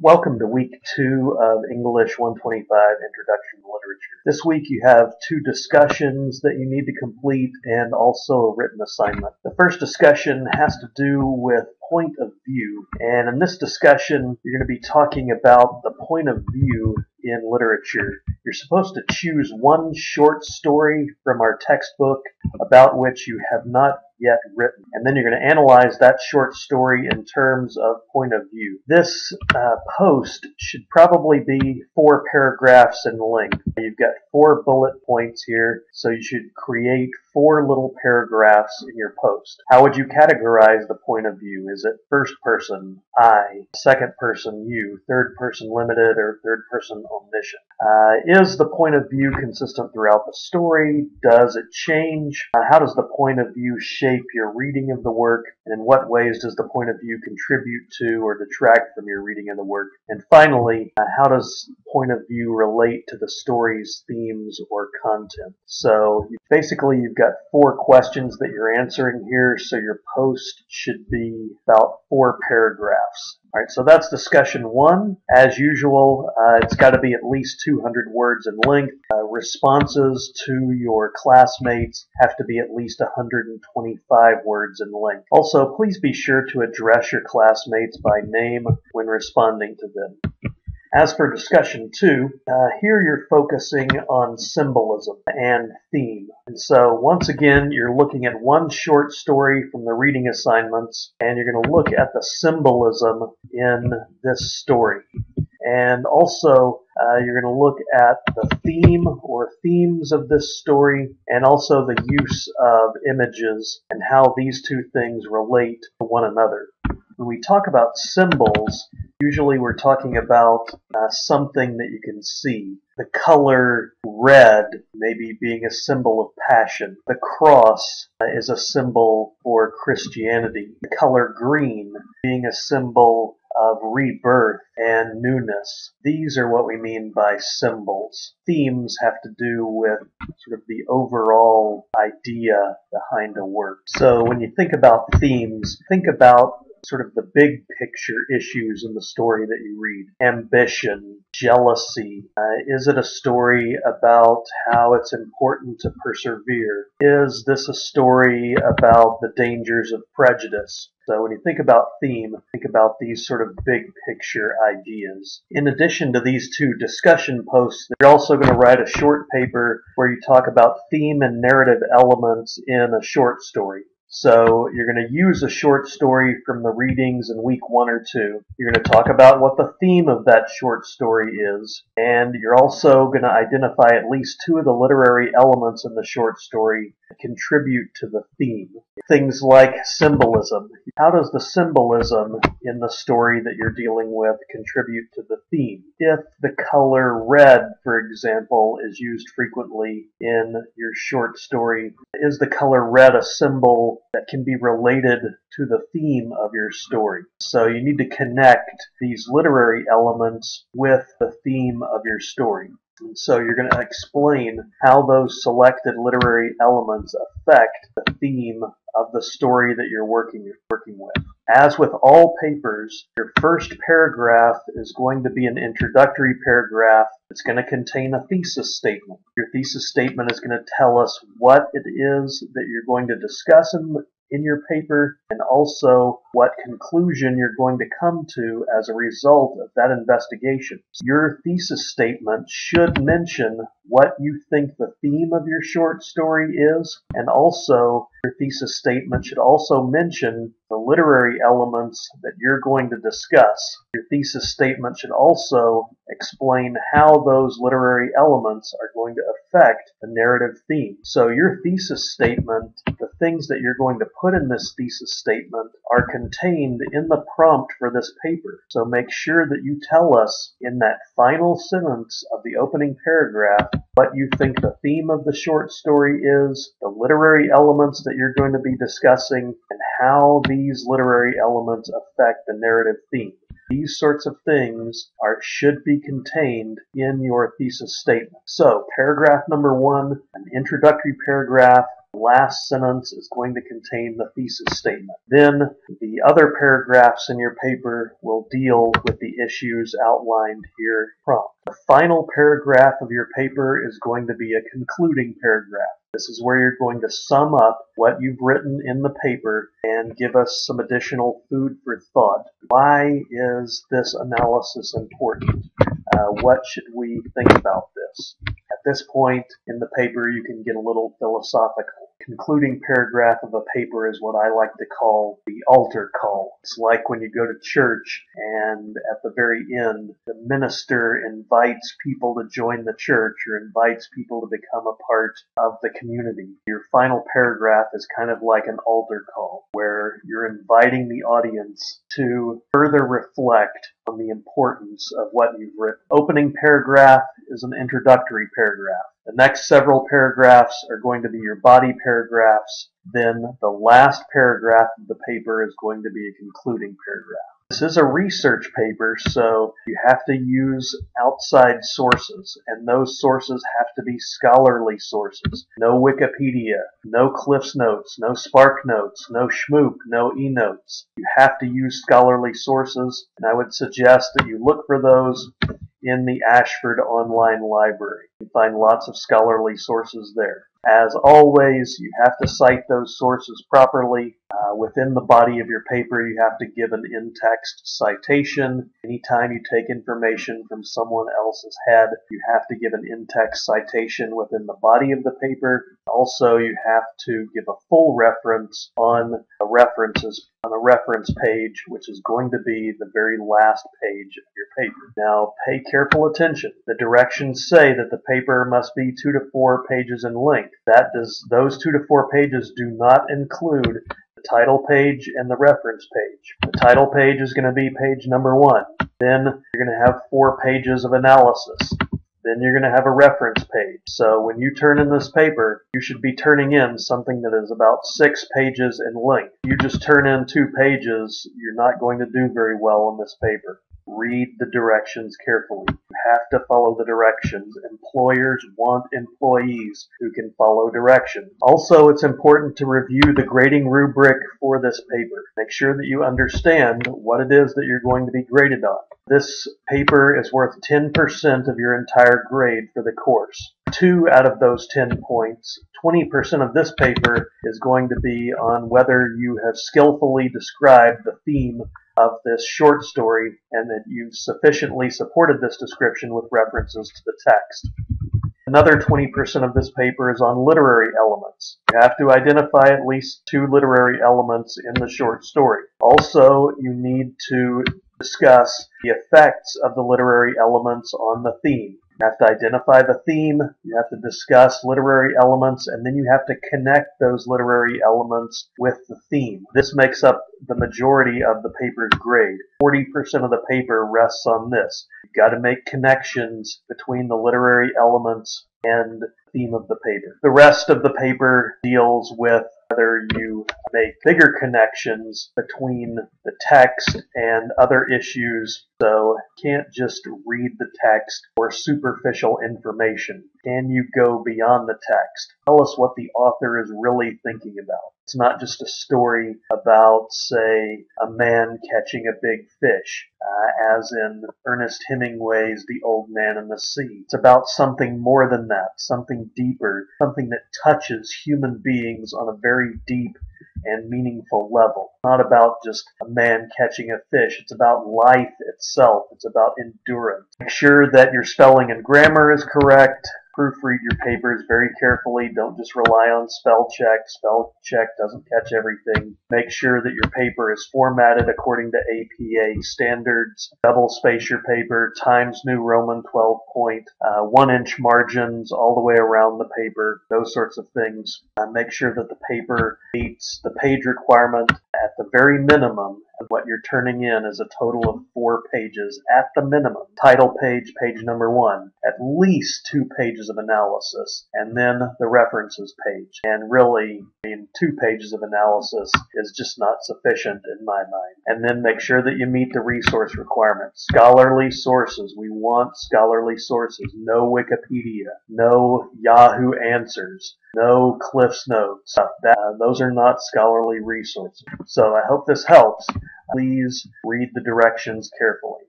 Welcome to week 2 of English 125 Introduction to Literature. This week you have 2 discussions that you need to complete and also a written assignment. The first discussion has to do with point of view, and in this discussion you're going to be talking about the point of view in literature. You're supposed to choose one short story from our textbook about which you have not yet written, and then you're going to analyze that short story in terms of point of view. This post should probably be 4 paragraphs in length. You've got 4 bullet points here, so you should create 4 little paragraphs in your post. How would you categorize the point of view? Is it first person, I, second person, you, third person limited, or third person omniscient? Is the point of view consistent throughout the story? Does it change? How does the point of view shape your reading of the work? And in what ways does the point of view contribute to or detract from your reading of the work? And finally, how does point of view relate to the story's themes or content? So basically you've got 4 questions that you're answering here, so your post should be about 4 paragraphs. Alright, so that's discussion 1. As usual, it's got to be at least 200 words in length. Responses to your classmates have to be at least 125 words in length. Also, please be sure to address your classmates by name when responding to them. As for discussion 2, here you're focusing on symbolism and theme. And so once again, you're looking at one short story from the reading assignments, and you're going to look at the symbolism in this story. And also, you're going to look at the theme or themes of this story, and also the use of images and how these two things relate to one another. When we talk about symbols, usually we're talking about something that you can see. The color red maybe being a symbol of passion. The cross is a symbol for Christianity. The color green being a symbol of rebirth and newness. These are what we mean by symbols. Themes have to do with sort of the overall idea behind a work. So when you think about themes, think about sort of the big picture issues in the story that you read. Ambition, jealousy. Is it a story about how it's important to persevere? Is this a story about the dangers of prejudice? So when you think about theme, think about these sort of big picture ideas. In addition to these 2 discussion posts, you're also going to write a short paper where you talk about theme and narrative elements in a short story. So you're going to use a short story from the readings in week 1 or 2. You're going to talk about what the theme of that short story is, and you're also going to identify at least 2 of the literary elements in the short story that contribute to the theme. Things like symbolism. How does the symbolism in the story that you're dealing with contribute to the theme? If the color red, for example, is used frequently in your short story, is the color red a symbol that can be related to the theme of your story? So you need to connect these literary elements with the theme of your story. And so you're going to explain how those selected literary elements affect the theme of the story that you're working with. As with all papers, your first paragraph is going to be an introductory paragraph. It's going to contain a thesis statement. Your thesis statement is going to tell us what it is that you're going to discuss in your paper, and also what conclusion you're going to come to as a result of that investigation. Your thesis statement should mention what you think the theme of your short story is, and also your thesis statement should also mention the literary elements that you're going to discuss. Your thesis statement should also explain how those literary elements are going to affect the narrative theme. So your thesis statement, the things that you're going to put in this thesis statement, are contained in the prompt for this paper. So make sure that you tell us in that final sentence of the opening paragraph what you think the theme of the short story is, the literary elements that you're going to be discussing, and how these literary elements affect the narrative theme. These sorts of things should be contained in your thesis statement. So, paragraph number 1, an introductory paragraph The last sentence is going to contain the thesis statement. Then the other paragraphs in your paper will deal with the issues outlined here prompt. The final paragraph of your paper is going to be a concluding paragraph. This is where you're going to sum up what you've written in the paper and give us some additional food for thought. Why is this analysis important? What should we think about this? At this point in the paper, you can get a little philosophical. Concluding paragraph of a paper is what I like to call the altar call. It's like when you go to church and at the very end, the minister invites people to join the church or invites people to become a part of the community. Your final paragraph is kind of like an altar call where you're inviting the audience to further reflect on the importance of what you've written. Opening paragraph is an introductory paragraph. The next several paragraphs are going to be your body paragraphs. Then the last paragraph of the paper is going to be a concluding paragraph. This is a research paper, so you have to use outside sources, and those sources have to be scholarly sources. No Wikipedia, no CliffsNotes, no SparkNotes, no Schmoop, no eNotes. You have to use scholarly sources, and I would suggest that you look for those in the Ashford Online Library. You can find lots of scholarly sources there. As always, you have to cite those sources properly. Within the body of your paper, you have to give an in-text citation. Anytime you take information from someone else's head, you have to give an in-text citation within the body of the paper. Also, you have to give a full reference on a reference page, which is going to be the very last page of your paper. Now, pay careful attention. The directions say that the paper must be 2 to 4 pages in length. Those 2 to 4 pages do not include the title page and the reference page. The title page is going to be page number 1. Then you're going to have 4 pages of analysis. Then you're going to have a reference page. So when you turn in this paper, you should be turning in something that is about 6 pages in length. If you just turn in 2 pages, you're not going to do very well on this paper. Read the directions carefully. You have to follow the directions. Employers want employees who can follow directions. Also, it's important to review the grading rubric for this paper. Make sure that you understand what it is that you're going to be graded on. This paper is worth 10% of your entire grade for the course. 2 out of those 10 points, 20% of this paper is going to be on whether you have skillfully described the theme of this short story and that you've sufficiently supported this description with references to the text. Another 20% of this paper is on literary elements. You have to identify at least 2 literary elements in the short story. Also, you need to discuss the effects of the literary elements on the theme. You have to identify the theme, you have to discuss literary elements, and then you have to connect those literary elements with the theme. This makes up the majority of the paper's grade. 40% of the paper rests on this. You've got to make connections between the literary elements and the theme of the paper. The rest of the paper deals with whether you make bigger connections between the text and other issues. So you can't just read the text for superficial information. Can you go beyond the text? Tell us what the author is really thinking about. It's not just a story about, say, a man catching a big fish, as in Ernest Hemingway's The Old Man and the Sea. It's about something more than that, something deeper, something that touches human beings on a very deep and meaningful level. It's not about just a man catching a fish. It's about life itself. It's about endurance. Make sure that your spelling and grammar is correct. Proofread your papers very carefully. Don't just rely on spell check. Spell check doesn't catch everything. Make sure that your paper is formatted according to APA standards. Double space your paper, Times New Roman 12 point, 1-inch margins all the way around the paper, those sorts of things. Make sure that the paper meets the page requirement at the very minimum. What you're turning in is a total of 4 pages at the minimum. Title page, page number 1. At least 2 pages of analysis, and then the references page. And really, 2 pages of analysis is just not sufficient in my mind. And then make sure that you meet the resource requirements. Scholarly sources. We want scholarly sources. No Wikipedia. No Yahoo Answers. no Cliff's Notes. Those are not scholarly resources. So I hope this helps. Please read the directions carefully.